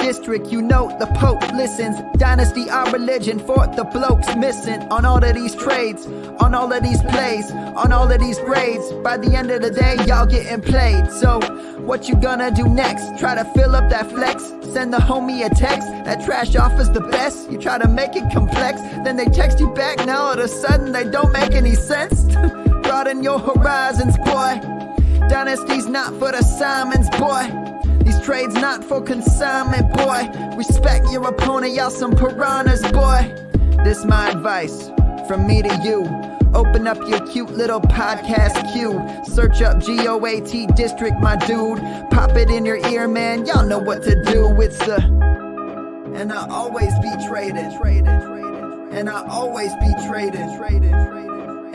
district, you know the Pope listens. Dynasty, our religion, for the blokes missing. On all of these trades, on all of these plays, on all of these grades. By the end of the day, y'all getting played. So, what you gonna do next? Try to fill up that flex? Send the homie a text? That trash offer's the best? You try to make it complex, then they text you back. Now all of a sudden they don't make any sense. Broaden your horizons, boy. Dynasty's not for the Simons, boy. These trades not for consignment, boy. Respect your opponent, y'all some piranhas, boy. This my advice from me to you. Open up your cute little podcast queue. Search up GOAT District, my dude. Pop it in your ear, man. Y'all know what to do. It's the... And I'll always be traded. And I'll always be traded.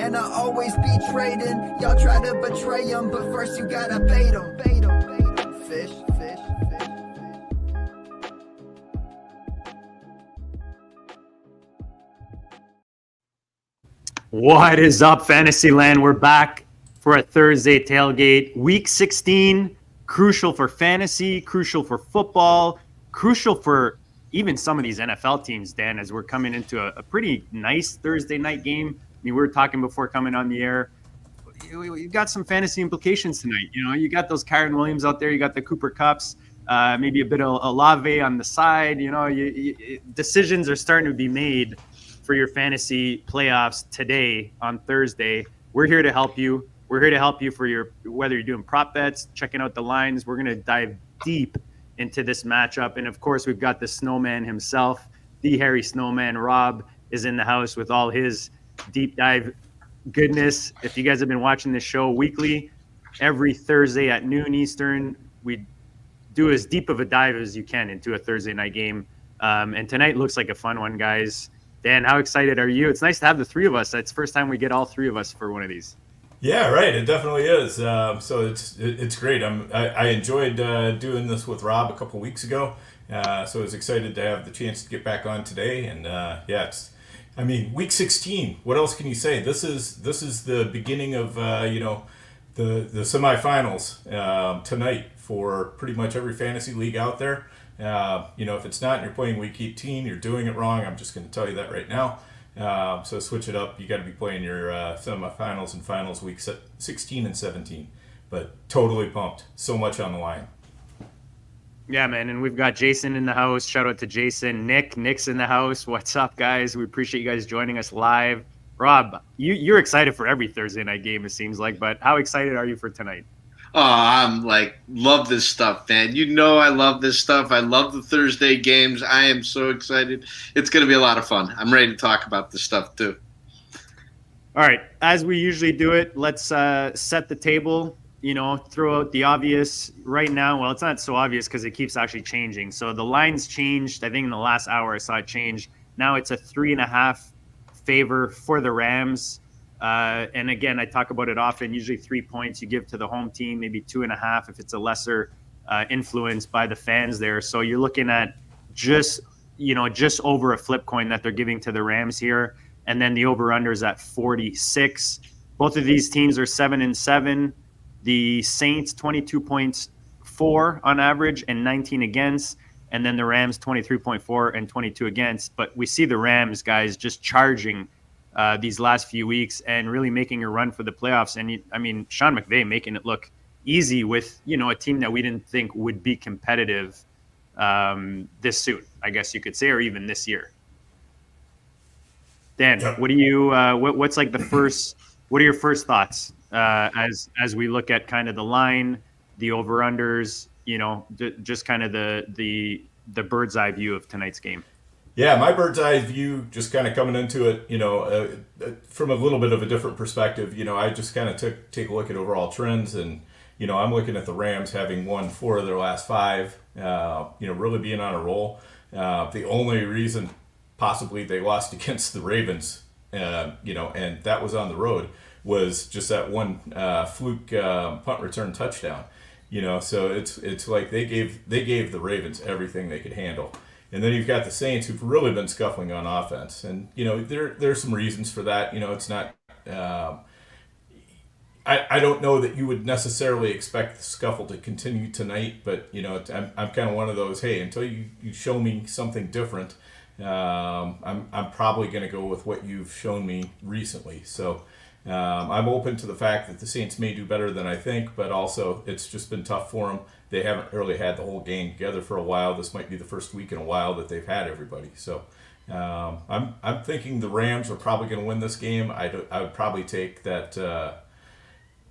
And I'll always be trading. Y'all try to betray them, but first you gotta bait them. Fish. What is up, Fantasyland? We're back for a Thursday tailgate. Week 16, crucial for fantasy, crucial for football, crucial for even some of these NFL teams, Dan, as we're coming into a pretty nice Thursday night game. I mean, we were talking before coming on the air. You've got some fantasy implications tonight. You know, you got those Kyron Williams out there. You got the Cooper Kupps, maybe a bit of Olave on the side. You know, decisions are starting to be made for your fantasy playoffs today on Thursday. We're here to help you. We're here to help you for your, whether you're doing prop bets, checking out the lines. We're going to dive deep into this matchup. And of course, we've got the snowman himself, the Harry Snowman. Rob is in the house with all his deep dive goodness. If you guys have been watching this show weekly, every Thursday at noon Eastern, we do as deep of a dive as you can into a Thursday night game. And tonight looks like a fun one, guys. Dan, how excited are you? It's nice to have the three of us. It's the first time we get all three of us for one of these. Yeah, right. It definitely is. So it's great. I enjoyed doing this with Rob a couple weeks ago. So I was excited to have the chance to get back on today. And week 16. What else can you say? This is the beginning of the semifinals tonight for pretty much every fantasy league out there. If it's not and you're playing week 18, you're doing it wrong. I'm just going to tell you that right now. So switch it up. You got to be playing your semifinals and finals week 16 and 17. But totally pumped. So much on the line. Yeah, man. And we've got Jason in the house. Shout out to Jason. Nick's in the house. What's up, guys? We appreciate you guys joining us live. Rob, you're excited for every Thursday night game, it seems like. But how excited are you for tonight? Oh, I'm love this stuff, man. You know I love this stuff. I love the Thursday games. I am so excited. It's going to be a lot of fun. I'm ready to talk about this stuff, too. All right. As we usually do it, let's set the table, throw out the obvious right now. Well, it's not so obvious because it keeps actually changing. So the line's changed. I think in the last hour I saw it change. Now it's a 3.5 favor for the Rams. And again, I talk about it often, usually 3 points you give to the home team, maybe 2.5 if it's a lesser influence by the fans there. So you're looking at just over a flip coin that they're giving to the Rams here. And then the over-under is at 46. Both of these teams are 7-7. The Saints, 22.4 on average and 19 against. And then the Rams, 23.4 and 22 against. But we see the Rams, guys, just charging these last few weeks and really making a run for the playoffs. And Sean McVay making it look easy with, a team that we didn't think would be competitive this soon, I guess you could say, or even this year. Dan, what do you, what's like the first, what are your first thoughts as we look at kind of the line, the over-unders, just kind of the bird's eye view of tonight's game? Yeah, my bird's eye view, just kind of coming into it, from a little bit of a different perspective. I just kind of take a look at overall trends, and I'm looking at the Rams having won 4 of their last 5. Really being on a roll. The only reason possibly they lost against the Ravens, and that was on the road, was just that one fluke punt return touchdown. So it's like they gave the Ravens everything they could handle. And then you've got the Saints, who've really been scuffling on offense. And, there's some reasons for that. It's not I don't know that you would necessarily expect the scuffle to continue tonight, but I'm kind of one of those. Hey, until you show me something different, I'm probably going to go with what you've shown me recently. So I'm open to the fact that the Saints may do better than I think, but also it's just been tough for them. They haven't really had the whole gang together for a while. This might be the first week in a while that they've had everybody. So I'm thinking the Rams are probably going to win this game. I would probably take that.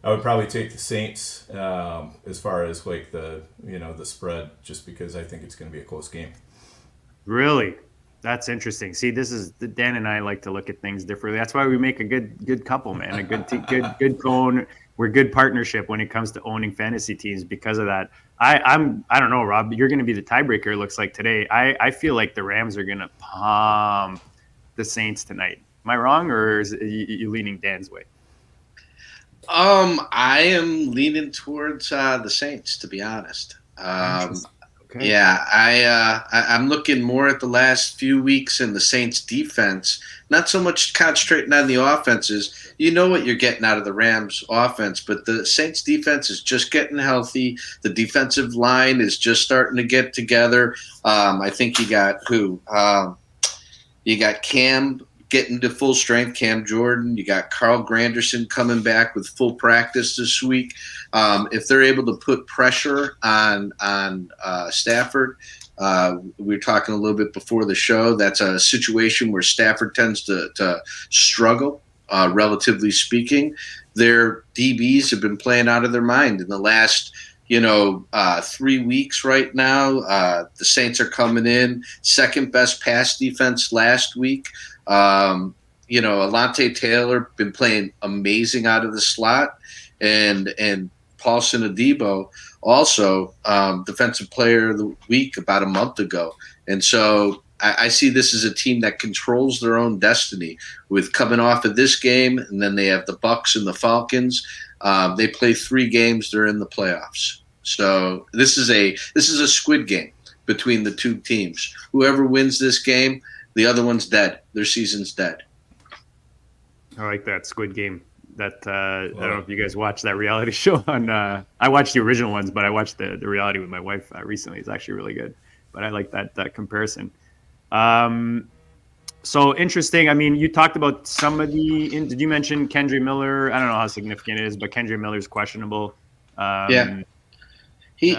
I would probably take the Saints as far as like the spread, just because I think it's going to be a close game. Really? That's interesting. See, this is Dan and I like to look at things differently. That's why we make a good couple, man. A good cone. We're good partnership when it comes to owning fantasy teams because of that. I don't know, Rob. You're going to be the tiebreaker. It looks like today. I feel like the Rams are going to pump the Saints tonight. Am I wrong, or is you leaning Dan's way? I am leaning towards the Saints, to be honest. Okay. Yeah, I'm looking more at the last few weeks in the Saints defense, not so much concentrating on the offenses. You know what you're getting out of the Rams offense, but the Saints defense is just getting healthy. The defensive line is just starting to get together. I think you got who? You got Cam getting to full strength, Cam Jordan. You got Carl Granderson coming back with full practice this week. If they're able to put pressure on Stafford, we were talking a little bit before the show. That's a situation where Stafford tends to struggle, relatively speaking. Their DBs have been playing out of their mind in the last 3 weeks right now. The Saints are coming in second best pass defense last week. Alante Taylor been playing amazing out of the slot, and Paulson Adebo also defensive player of the week about a month ago. And so I see this as a team that controls their own destiny with coming off of this game, and then they have the Bucs and the Falcons. They play 3 games. They're in the playoffs. So this is a squid game between the two teams. Whoever wins this game, the other one's dead. Their season's dead. I like that Squid Game. That I don't know if you guys watched that reality show on. I watched the original ones, but I watched the reality with my wife recently. It's actually really good. But I like that comparison. So interesting. I mean, you talked about some of the. Did you mention Kendre Miller? I don't know how significant it is, but Kendre Miller's questionable. Yeah. He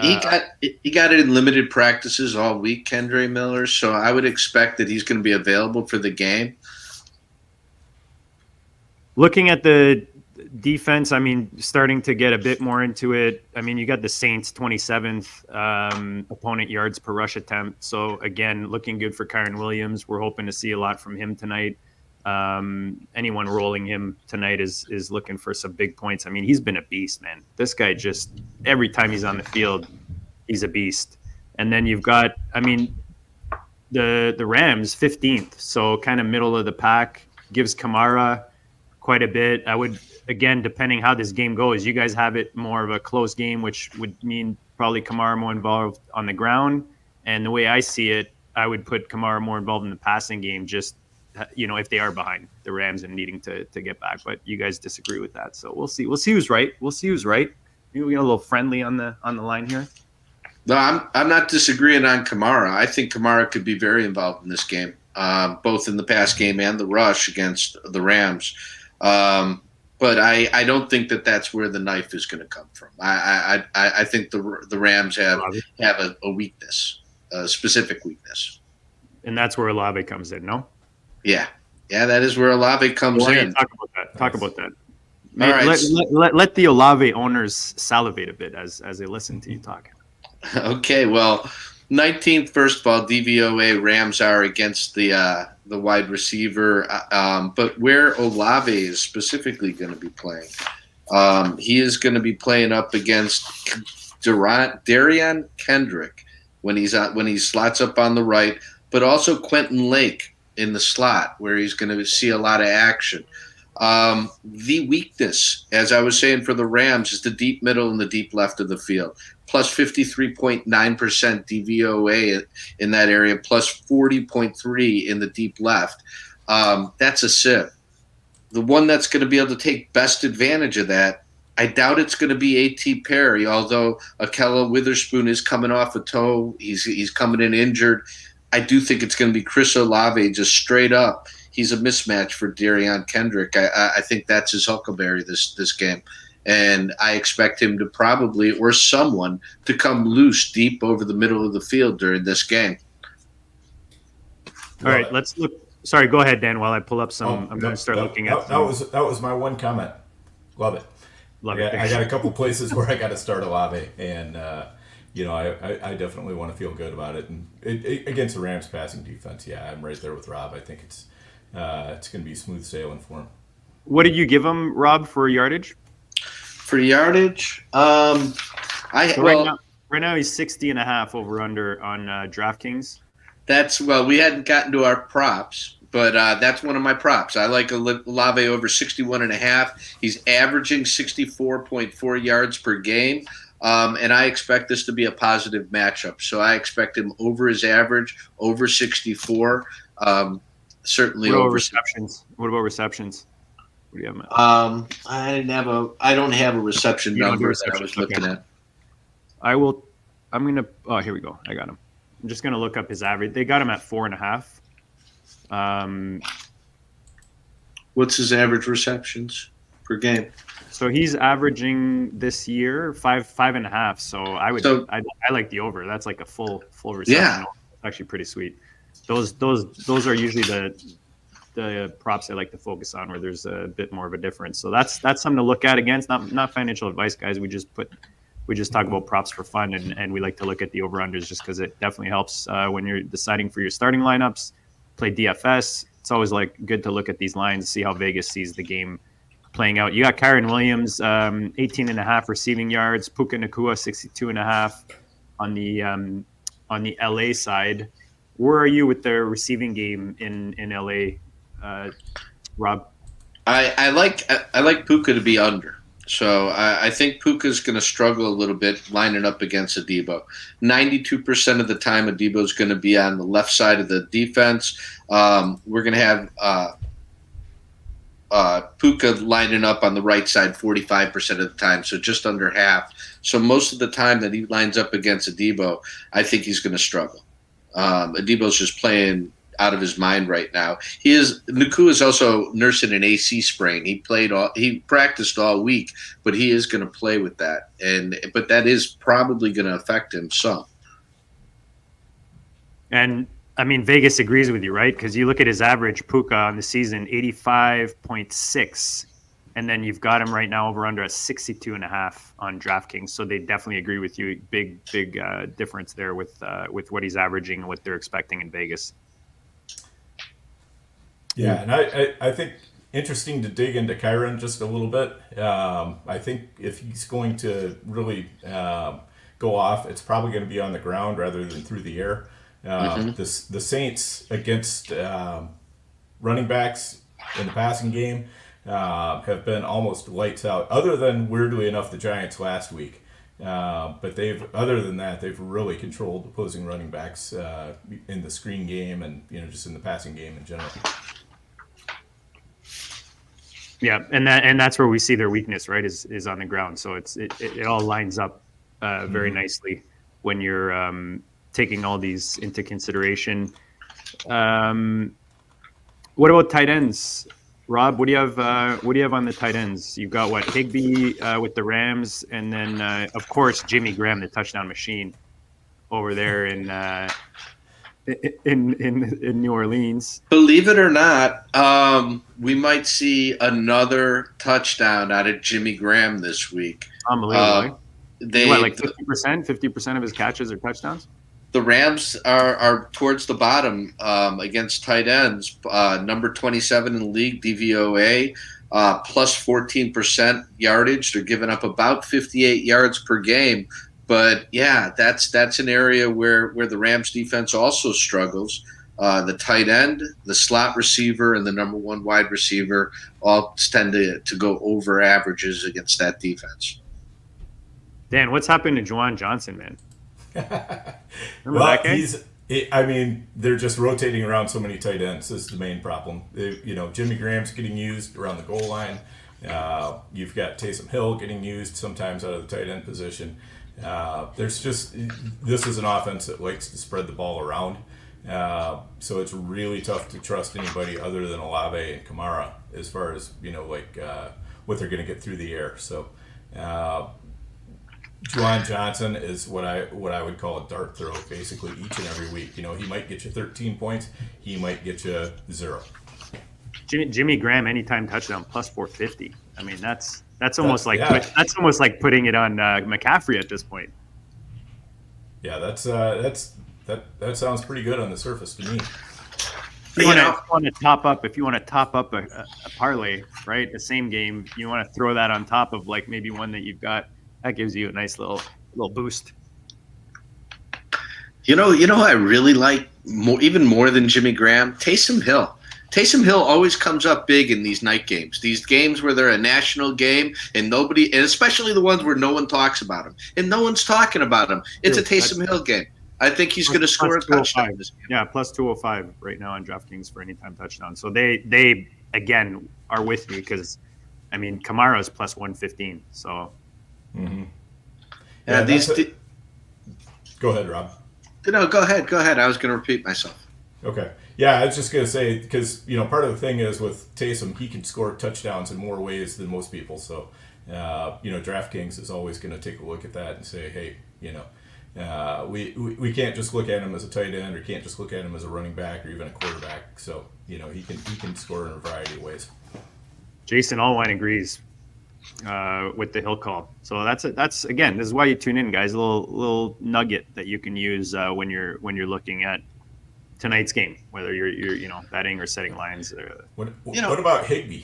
got it in limited practices all week, Kendre Miller. So I would expect that he's going to be available for the game. Looking at the defense, I mean, starting to get a bit more into it. I mean, you got the Saints 27th opponent yards per rush attempt. So again, looking good for Kyren Williams. We're hoping to see a lot from him tonight. Anyone rolling him tonight is looking for some big points. I mean, he's been a beast, man. This guy just every time he's on the field, he's a beast. And then you've got, I mean, the Rams 15th, so kind of middle of the pack, gives Kamara quite a bit. I would, again, depending how this game goes, you guys have it more of a close game, which would mean probably Kamara more involved on the ground. And the way I see it, I would put Kamara more involved in the passing game, just if they are behind the Rams and needing to get back. But you guys disagree with that, so we'll see. We'll see who's right. Maybe we get a little friendly on the line here. No, I'm not disagreeing on Kamara. I think Kamara could be very involved in this game, both in the pass game and the rush against the Rams. But I don't think that that's where the knife is going to come from. I think the Rams have a weakness, a specific weakness, and that's where Olave comes in. No. Yeah, that is where Olave comes in. Talk about that. All right. Let the Olave owners salivate a bit as they listen to you talk. Okay, well, 19th, first of all, DVOA Rams are against the wide receiver, but where Olave is specifically going to be playing, he is going to be playing up against Darian Kendrick when he slots up on the right, but also Quentin Lake in the slot where he's going to see a lot of action. The weakness, as I was saying, for the Rams is the deep middle and the deep left of the field. Plus 53.9% DVOA in that area, plus 40.3 in the deep left. That's a sieve. The one that's going to be able to take best advantage of that I doubt it's going to be A.T. Perry, although Akella Witherspoon is coming off a toe. He's coming in injured. I do think it's going to be Chris Olave just straight up. He's a mismatch for Darion Kendrick. I think that's his huckleberry this game. And I expect him to probably, or someone, to come loose deep over the middle of the field during this game. All right, let's look. Sorry, go ahead, Dan, while I pull up some. I'm going to start looking at that was my one comment. Love it. Love it. I got a couple places where I got to start Olave, and I definitely want to feel good about it. And against the Rams passing defense, I'm right there with Rob. I think it's going to be smooth sailing for him. What did you give him, Rob, for yardage? For yardage, right now he's 60.5 over under on DraftKings. We hadn't gotten to our props, but that's one of my props. I like Olave over 61.5. He's averaging 64.4 yards per game, and I expect this to be a positive matchup. So I expect him over his average, over 64. Certainly over receptions. What about receptions? What do you have? I don't have a reception number that I was looking at. Here we go. I got him. I'm just going to look up his average. They got him at 4.5. What's his average receptions per game? So he's averaging this year 5.5. So I like the over. That's like a full reception. Yeah, it's actually pretty sweet. Those are usually the props I like to focus on where there's a bit more of a difference. So that's something to look at. Again, it's not financial advice, guys. We just talk about props for fun, and we like to look at the over-unders just because it definitely helps when you're deciding for your starting lineups, play DFS. It's always good to look at these lines, see how Vegas sees the game playing out. You got Kyren Williams, 18.5 receiving yards, Puka Nacua, 62.5 on the LA side. Where are you with the receiving game in LA, Rob? I like Puka to be under. So I think Puka's going to struggle a little bit lining up against Adebo. 92% of the time, Adebo's going to be on the left side of the defense. We're going to have Puka lining up on the right side 45% of the time, so just under half. So most of the time that he lines up against Adebo, I think he's going to struggle. Adebo's just playing out of his mind right now. Nacua is also nursing an AC sprain. He practiced all week, but he is going to play with that, but that is probably going to affect him some. And I mean, Vegas agrees with you, right? Because you look at his average Puka on the season, 85.6, and then you've got him right now over under at 62.5 on DraftKings. So they definitely agree with you. Big difference there with what he's averaging and what they're expecting in Vegas. Yeah, and I think interesting to dig into Kyren just a little bit. I think if he's going to really go off, it's probably going to be on the ground rather than through the air. The Saints against running backs in the passing game have been almost lights out, other than weirdly enough the Giants last week. But other than that, they've really controlled opposing running backs in the screen game and just in the passing game in general. Yeah, and that's where we see their weakness, right? Is on the ground. So it all lines up very nicely when you're taking all these into consideration. What about tight ends, Rob? What do you have on the tight ends? You've got Higbee with the Rams, and then of course Jimmy Graham, the touchdown machine, over there in New Orleans. Believe it or not, we might see another touchdown out of Jimmy Graham this week. Unbelievable. 50% of his catches are touchdowns? The Rams are towards the bottom against tight ends. Number 27 in the league, DVOA, plus 14% yardage. They're giving up about 58 yards per game. But yeah, that's an area where the Rams defense also struggles. The tight end, the slot receiver, and the number one wide receiver all tend to go over averages against that defense. Dan, what's happened to Juwan Johnson, man? Well, they're just rotating around so many tight ends. This is the main problem. Jimmy Graham's getting used around the goal line. You've got Taysom Hill getting used sometimes out of the tight end position. This is an offense that likes to spread the ball around. So it's really tough to trust anybody other than Olave and Kamara as far as, what they're going to get through the air. So Juwan Johnson is what I would call a dart throw basically each and every week. He might get you 13 points. He might get you 0. Jimmy Graham anytime touchdown plus 450. I mean, that's almost like yeah. that's almost like putting it on McCaffrey at this point. Yeah, that sounds pretty good on the surface to me. If you want to top up a parlay, right? The same game, you want to throw that on top of like maybe one that you've got. That gives you a nice little boost. Who I really like even more than Jimmy Graham? Taysom Hill. Taysom Hill always comes up big in these night games, these games where they're a national game and especially the ones where no one talks about him and no one's talking about him. It's a Taysom Hill game. I think he's going to score a touchdown this game. Yeah, plus 205 right now on DraftKings for anytime touchdown. So they again are with me because, I mean, Kamara's plus 115. So. Mm-hmm. Yeah, go ahead, Rob. No, go ahead. I was going to repeat myself. Okay. Yeah, I was just going to say, because, part of the thing is with Taysom, he can score touchdowns in more ways than most people. So, DraftKings is always going to take a look at that and say, hey, we can't just look at him as a tight end or can't just look at him as a running back or even a quarterback. So, he can score in a variety of ways. Jason Allwine agrees with the Hill call. So that's again, this is why you tune in, guys. A little nugget that you can use when you're looking at tonight's game, whether you're betting or setting lines. What about Higbee?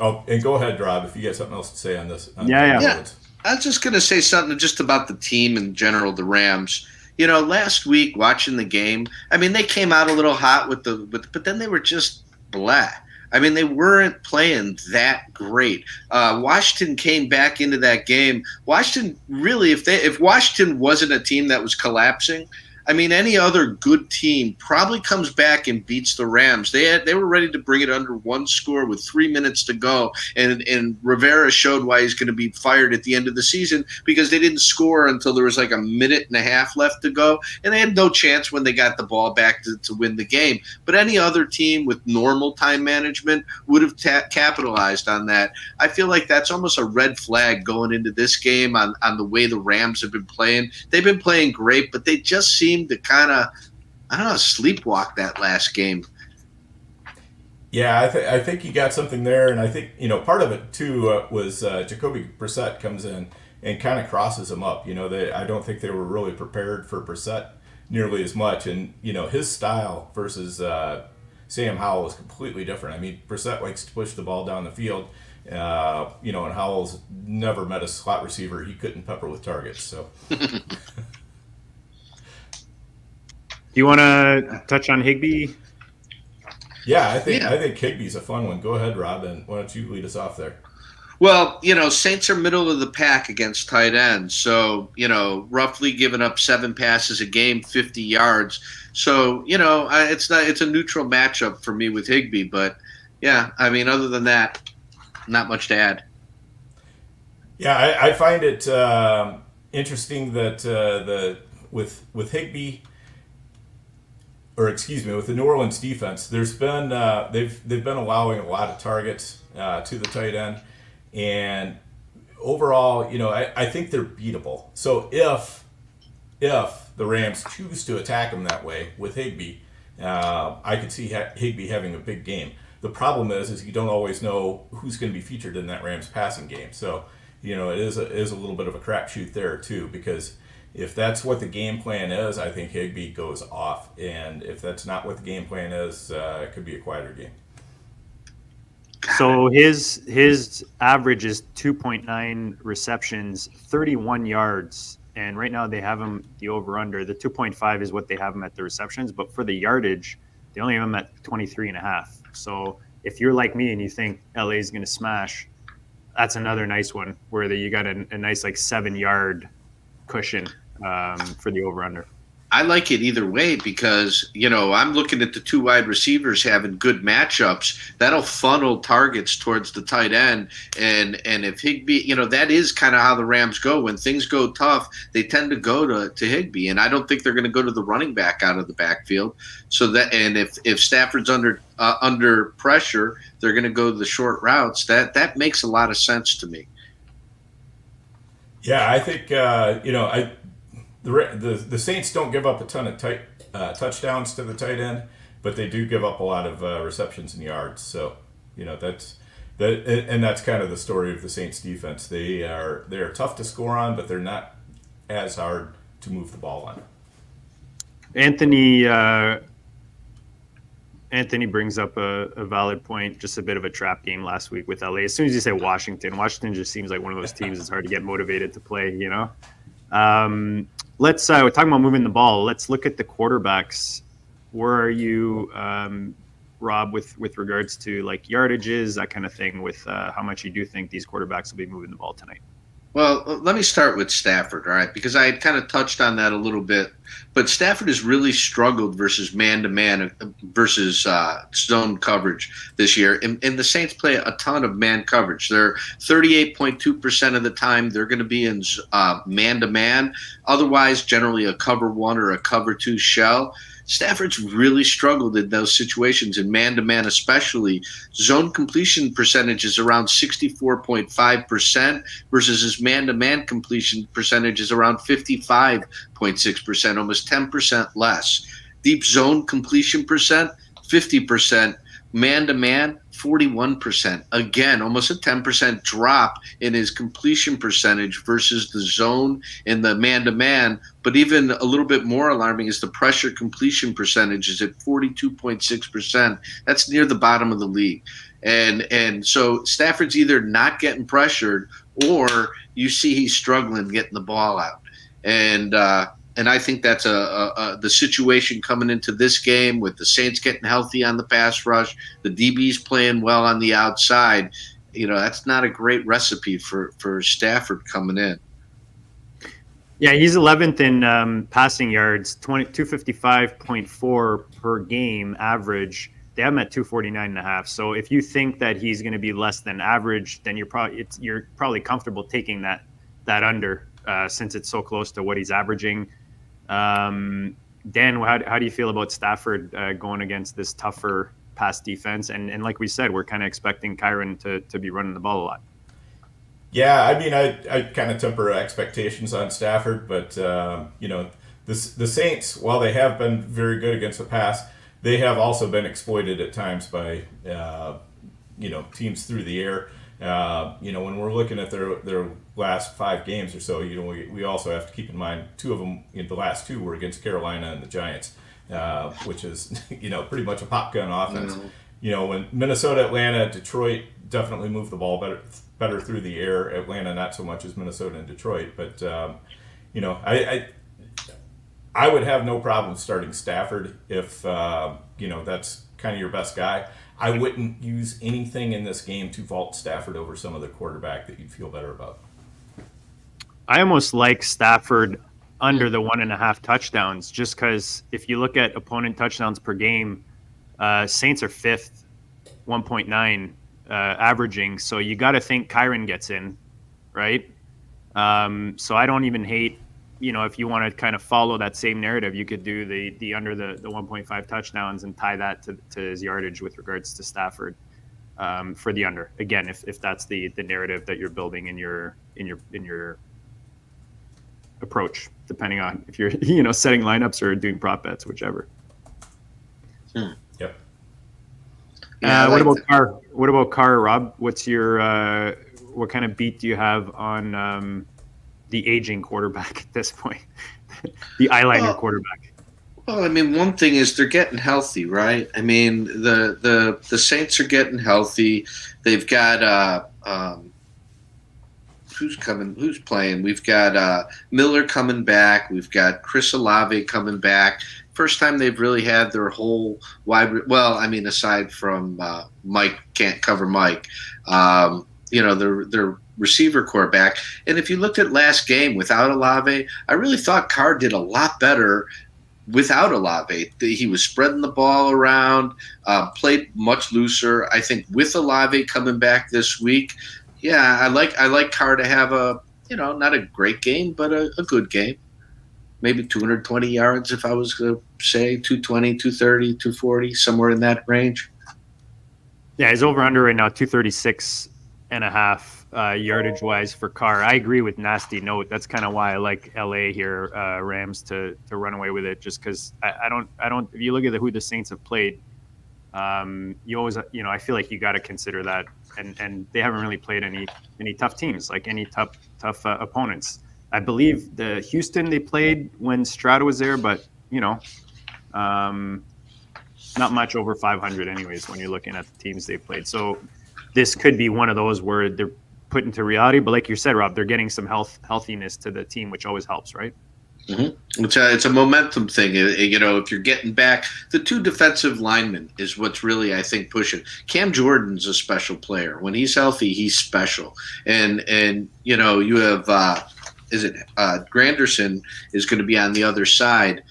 Oh, and go ahead, Rob, if you got something else to say on this. Yeah. I was just going to say something just about the team in general, the Rams. Last week watching the game, I mean, they came out a little hot but then they were just blah. I mean, they weren't playing that great. Washington came back into that game. Washington really, if Washington wasn't a team that was collapsing, I mean, any other good team probably comes back and beats the Rams. They were ready to bring it under one score with 3 minutes to go, and Rivera showed why he's going to be fired at the end of the season because they didn't score until there was like a minute and a half left to go, and they had no chance when they got the ball back to win the game. But any other team with normal time management would have capitalized on that. I feel like that's almost a red flag going into this game on the way the Rams have been playing. They've been playing great, but they just seem to kind of, sleepwalk that last game. Yeah, I think you got something there, and I think part of it too was Jacoby Brissett comes in and kind of crosses him up. I don't think they were really prepared for Brissett nearly as much, and his style versus Sam Howell is completely different. I mean, Brissett likes to push the ball down the field, and Howell's never met a slot receiver he couldn't pepper with targets. So. Do you want to touch on Higbee? Yeah, I think Higbee's a fun one. Go ahead, Rob, and why don't you lead us off there? Well, Saints are middle of the pack against tight ends, so roughly giving up 7 passes a game, 50 yards. So it's a neutral matchup for me with Higbee, but yeah, I mean, other than that, not much to add. Yeah, I find it interesting that with Higbee. With the New Orleans defense, there's been they've been allowing a lot of targets to the tight end, and overall, I think they're beatable. So if the Rams choose to attack them that way with Higbee, I could see Higbee having a big game. The problem is you don't always know who's going to be featured in that Rams passing game. So it is a little bit of a crapshoot there too, because if that's what the game plan is, I think Higbee goes off. And if that's not what the game plan is, it could be a quieter game. So his average is 2.9 receptions, 31 yards. And right now they have him the over-under. The 2.5 is what they have him at the receptions. But for the yardage, they only have him at 23.5. So if you're like me and you think LA is going to smash, that's another nice one where you got a nice 7-yard cushion for the over-under. I like it either way because, I'm looking at the two wide receivers having good matchups. That'll funnel targets towards the tight end. And if Higbee, that is kind of how the Rams go. When things go tough, they tend to go to Higbee. And I don't think they're going to go to the running back out of the backfield. And if Stafford's under pressure, they're going to go the short routes. That makes a lot of sense to me. Yeah, I think, The Saints don't give up a ton of touchdowns to the tight end, but they do give up a lot of receptions and yards. So, that's kind of the story of the Saints defense. They are tough to score on, but they're not as hard to move the ball on. Anthony brings up a valid point, just a bit of a trap game last week with LA. As soon as you say Washington just seems like one of those teams that's hard to get motivated to play, Let's we're talking about moving the ball. Let's look at the quarterbacks. Where are you, Rob, with regards to like yardages, that kind of thing, with how much you do think these quarterbacks will be moving the ball tonight? Well, let me start with Stafford, all right, because I had kind of touched on that a little bit. But Stafford has really struggled versus man-to-man versus zone coverage this year. And the Saints play a ton of man coverage. They're 38.2% of the time they're going to be in man-to-man. Otherwise, generally a cover one or a cover two shell. Stafford's really struggled in those situations, in man-to-man especially. Zone completion percentage is around 64.5% versus his man-to-man completion percentage is around 55.6%, almost 10% less. Deep zone completion percent, 50%. Man-to-man, 41%. Again, almost a 10% drop in his completion percentage versus the zone and the man-to-man. But even a little bit more alarming is the pressure completion percentage is at 42.6%. That's near the bottom of the league. And so Stafford's either not getting pressured or you see he's struggling getting the ball out. And I think that's the situation coming into this game with the Saints getting healthy on the pass rush, the DBs playing well on the outside. That's not a great recipe for Stafford coming in. Yeah, he's 11th in passing yards, 255.4 per game average. They have him at 249.5. So if you think that he's going to be less than average, then you're probably comfortable taking that under since it's so close to what he's averaging. Dan, how do you feel about Stafford going against this tougher pass defense? And like we said, we're kind of expecting Kyren to be running the ball a lot. Yeah, I mean, I kind of temper expectations on Stafford, but the Saints, while they have been very good against the pass, they have also been exploited at times by teams through the air. When we're looking at their last 5 games or so, we also have to keep in mind 2 of them, the last 2 were against Carolina and the Giants, which is, pretty much a pop gun offense. Mm-hmm. When Minnesota, Atlanta, Detroit definitely move the ball better through the air. Atlanta not so much as Minnesota and Detroit, but I would have no problem starting Stafford if that's kind of your best guy. I wouldn't use anything in this game to vault Stafford over some other quarterback that you'd feel better about. I almost like Stafford under the 1.5 touchdowns, just because if you look at opponent touchdowns per game, Saints are 5th, 1.9 averaging. So you got to think Kyren gets in, right? So I don't even hate, if you want to kind of follow that same narrative, you could do the under the 1.5 touchdowns and tie that to his yardage with regards to Stafford for the under. Again, if that's the narrative that you're building in your approach, depending on if you're setting lineups or doing prop bets, whichever. Yep. What about Carr? What about Carr, Rob? What's your what kind of beat do you have on the aging quarterback at this point? The eyeliner quarterback. Well, I mean, one thing is they're getting healthy, right? I mean, the Saints are getting healthy. They've got who's playing? We've got Miller coming back. We've got Chris Olave coming back. First time they've really had their whole aside from Mike can't cover Mike. Their receiver core back. And if you looked at last game without Olave, I really thought Carr did a lot better without Olave. He was spreading the ball around, played much looser. I think with Olave coming back this week, yeah, I like Carr to have a, not a great game, but a good game. Maybe 220 yards if I was going to say 220, 230, 240, somewhere in that range. Yeah, he's over under right now, 236 and a half yardage wise for Carr. I agree with Nasty Note. That's kind of why I like LA here, Rams to run away with it, just because I don't. If you look at who the Saints have played, you always, I feel like you got to consider that, and they haven't really played any tough teams, like any tough opponents. I believe the Houston they played when Stroud was there, but not much over 500 anyways when you're looking at the teams they've played. So this could be one of those where they're put into reality. But like you said, Rob, they're getting some healthiness to the team, which always helps, right? Mm-hmm. It's a momentum thing. If you're getting back, the two defensive linemen is what's really, I think, pushing. Cam Jordan's a special player. When he's healthy, he's special. And you have Granderson is going to be on the other side.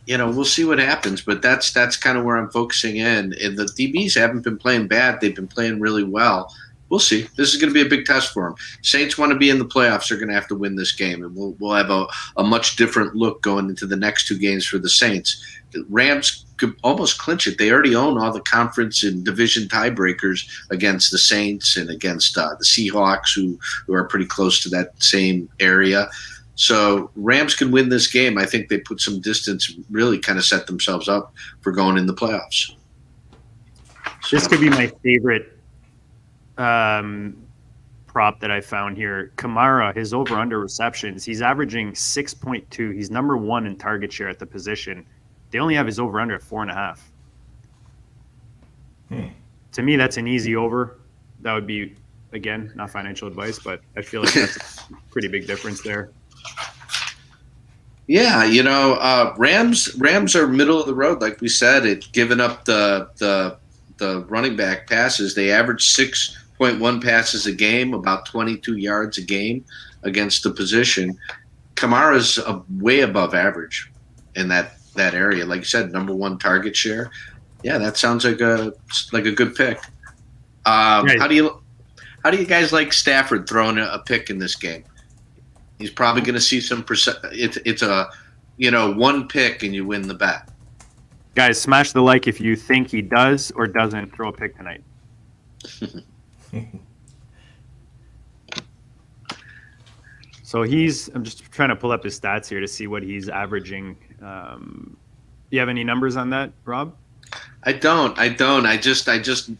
We'll see what happens, but that's kind of where I'm focusing in. And the DBs haven't been playing bad; they've been playing really well. We'll see. This is going to be a big test for them. Saints want to be in the playoffs; they're going to have to win this game, and we'll have a much different look going into the next two games for the Saints. The Rams could almost clinch it. They already own all the conference and division tiebreakers against the Saints and against the Seahawks, who are pretty close to that same area. So Rams can win this game. I think they put some distance, really kind of set themselves up for going in the playoffs. This could be my favorite prop that I found here. Kamara, his over-under receptions, he's averaging 6.2. He's number one in target share at the position. They only have his over-under at 4.5. To me, that's an easy over. That would be, again, not financial advice, but I feel like that's a pretty big difference there. Yeah, Rams are middle of the road, like we said. It giving up the running back passes. They average 6.1 passes a game, about 22 yards a game against the position. Kamara's way above average in that area. Like you said, number one target share. Yeah, that sounds like a good pick. Right. How do you guys like Stafford throwing a pick in this game? He's probably going to see some percent. It's a one pick and you win the bet. Guys, smash the like if you think he does or doesn't throw a pick tonight. So I'm just trying to pull up his stats here to see what he's averaging. You have any numbers on that, Rob? I don't. I just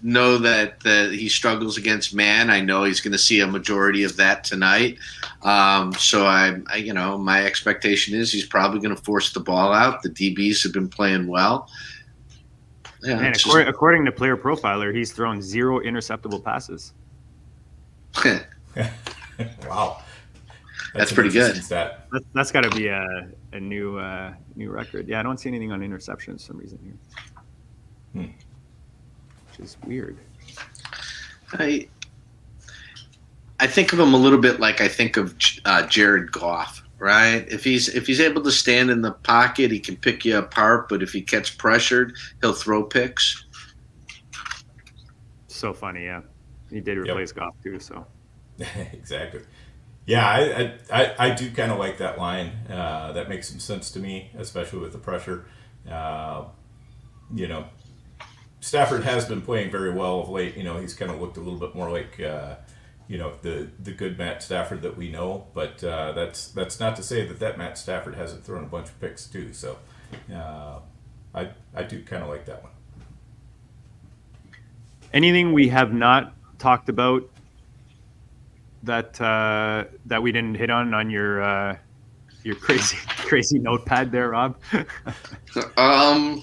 know that he struggles against man. I know he's going to see a majority of that tonight. So my expectation is he's probably going to force the ball out. The DBs have been playing well. Yeah. And according to Player Profiler, he's thrown 0 interceptable passes. Wow. That's pretty good. That's got to be a new record. Yeah, I don't see anything on interceptions for some reason here. Which is weird. I think of him a little bit like I think of Jared Goff, right? If he's able to stand in the pocket, he can pick you apart. But if he gets pressured, he'll throw picks. So funny, yeah. He did replace Goff too, so. Exactly. Yeah, I do kind of like that line. That makes some sense to me, especially with the pressure. Stafford has been playing very well of late. He's kind of looked a little bit more like, the good Matt Stafford that we know. But that's not to say that Matt Stafford hasn't thrown a bunch of picks too. So I do kind of like that one. Anything we have not talked about that we didn't hit on your crazy notepad there, Rob?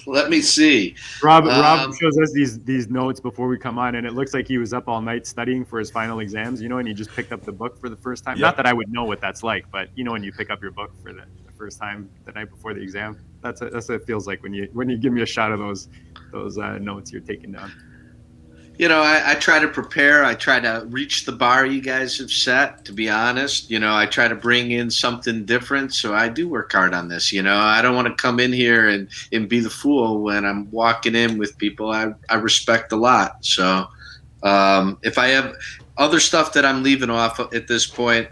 Let me see. Rob shows us these notes before we come on, and it looks like he was up all night studying for his final exams, and he just picked up the book for the first time. Yep. Not that I would know what that's like, but when you pick up your book for the first time the night before the exam, that's what it feels like when you give me a shot of those notes you're taking down. I try to prepare. I try to reach the bar you guys have set, to be honest. I try to bring in something different. So I do work hard on this. I don't want to come in here and be the fool when I'm walking in with people I respect a lot. So if I have other stuff that I'm leaving off at this point,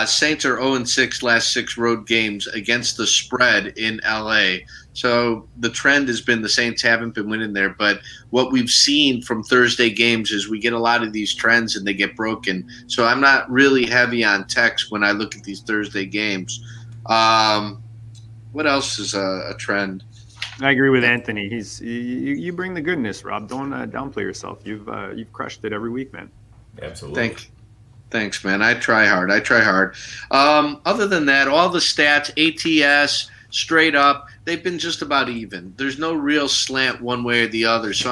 Saints are 0-6 last 6 road games against the spread in LA. So the trend has been the Saints haven't been winning there. But what we've seen from Thursday games is we get a lot of these trends and they get broken. So I'm not really heavy on Tex when I look at these Thursday games. What else is a trend? I agree with Anthony. You bring the goodness, Rob. Don't downplay yourself. You've crushed it every week, man. Absolutely. Thanks, man. I try hard. Other than that, all the stats, ATS, straight up, they've been just about even. There's no real slant one way or the other. So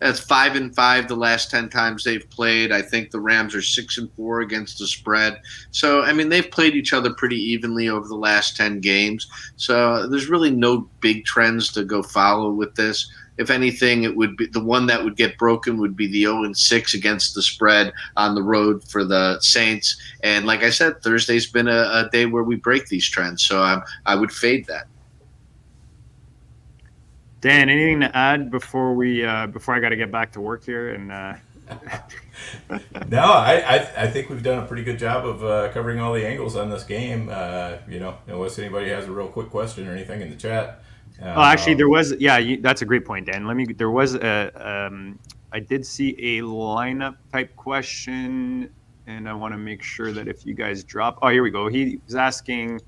that's 5-5 the last 10 times they've played. I think the Rams are 6-4 against the spread. So, they've played each other pretty evenly over the last 10 games. So there's really no big trends to go follow with this. If anything, it would be the one that would get broken would be the 0-6 against the spread on the road for the Saints. And like I said, Thursday's been a day where we break these trends. So I would fade that. Dan, anything to add before I got to get back to work here? And No, I think we've done a pretty good job of covering all the angles on this game. Unless anybody has a real quick question or anything in the chat. Actually, there was. Yeah, that's a great point, Dan. There was I did see a lineup type question, and I want to make sure that if you guys drop. Oh, here we go. He was asking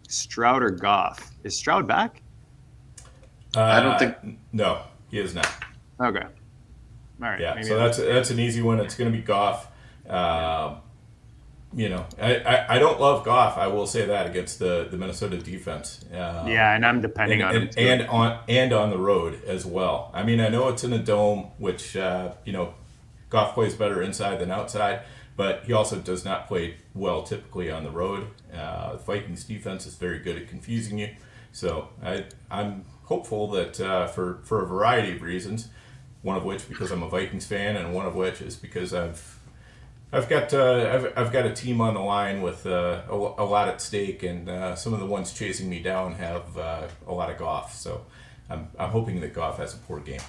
Stroud or Goff. Is Stroud back? I don't think. No, he is not. Okay. All right. Yeah, so that's an easy one. It's going to be Goff. I don't love Goff. I will say that against the Minnesota defense. And I'm depending on him too. and on the road as well. I know it's in a dome, which Goff plays better inside than outside, but he also does not play well typically on the road. The Vikings defense is very good at confusing you, so I'm hopeful that for a variety of reasons, one of which because I'm a Vikings fan, and one of which is because I've got a team on the line with a lot at stake, and some of the ones chasing me down have a lot of Goff. So I'm hoping that Goff has a poor game.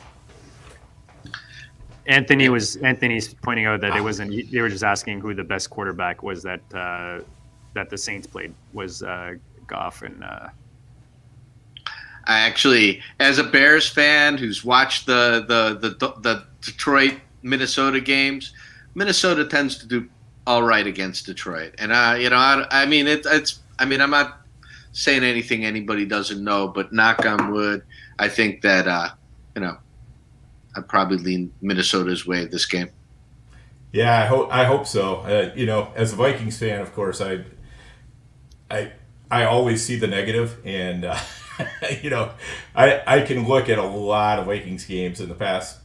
Anthony's pointing out that it wasn't. They were just asking who the best quarterback was that the Saints played was Goff and. I actually, as a Bears fan who's watched the Detroit Minnesota games. Minnesota tends to do all right against Detroit, and I'm not saying anything anybody doesn't know, but knock on wood, I think that I'd probably lean Minnesota's way this game. Yeah, I hope so. As a Vikings fan, of course, I always see the negative, and I can look at a lot of Vikings games in the past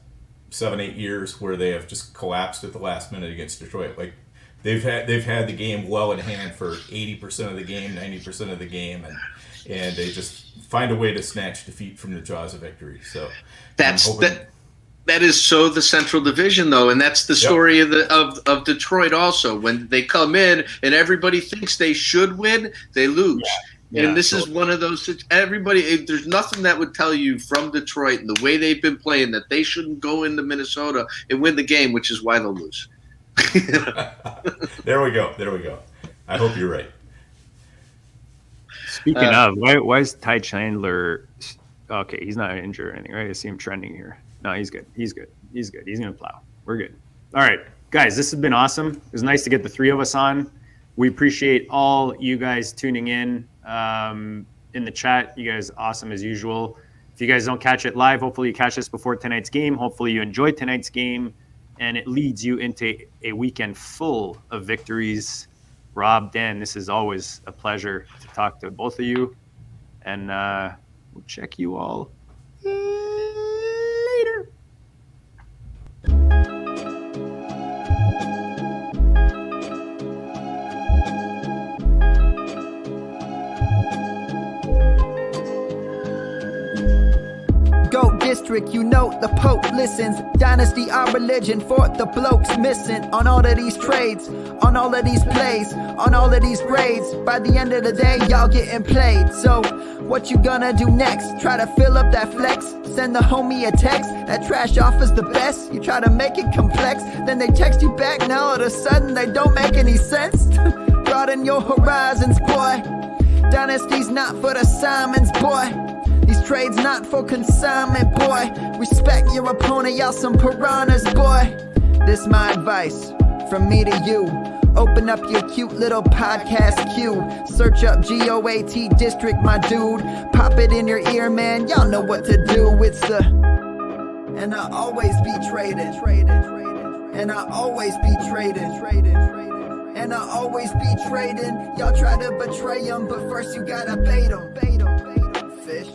7-8 years where they have just collapsed at the last minute against Detroit. Like they've had the game well in hand for 80% of the game, 90% of the game, and they just find a way to snatch defeat from the jaws of victory. So that is so the Central Division though, and that's the story of Detroit also. When they come in and everybody thinks they should win, they lose. And this is one of those. There's nothing that would tell you from Detroit and the way they've been playing that they shouldn't go into Minnesota and win the game, which is why they'll lose. There we go. I hope you're right. Speaking of, why is Ty Chandler? Okay, he's not injured or anything, right? I see him trending here. No, he's good. He's gonna plow. We're good. All right, guys, this has been awesome. It was nice to get the three of us on. We appreciate all you guys tuning in the chat. You guys awesome as usual. If you guys don't catch it live, hopefully you catch this before tonight's game. Hopefully you enjoyed tonight's game, and it leads you into a weekend full of victories. Rob, Dan, this is always a pleasure to talk to both of you, and we'll check you all later. Go district, you know the Pope listens. Dynasty, our religion, for the blokes missing. On all of these trades, on all of these plays, on all of these grades. By the end of the day, y'all getting played. So, what you gonna do next? Try to fill up that flex? Send the homie a text? That trash offer's the best? You try to make it complex, then they text you back. Now all of a sudden they don't make any sense. Broaden your horizons, boy. Dynasty's not for the Simons, boy. These trades not for consignment, boy. Respect your opponent, y'all some piranhas, boy. This my advice, from me to you. Open up your cute little podcast queue. Search up GOAT District, my dude. Pop it in your ear, man, y'all know what to do. It's the... And I always be traded. And I always be traded. And I always be trading. Y'all try to betray them, but first you gotta bait them. Fish.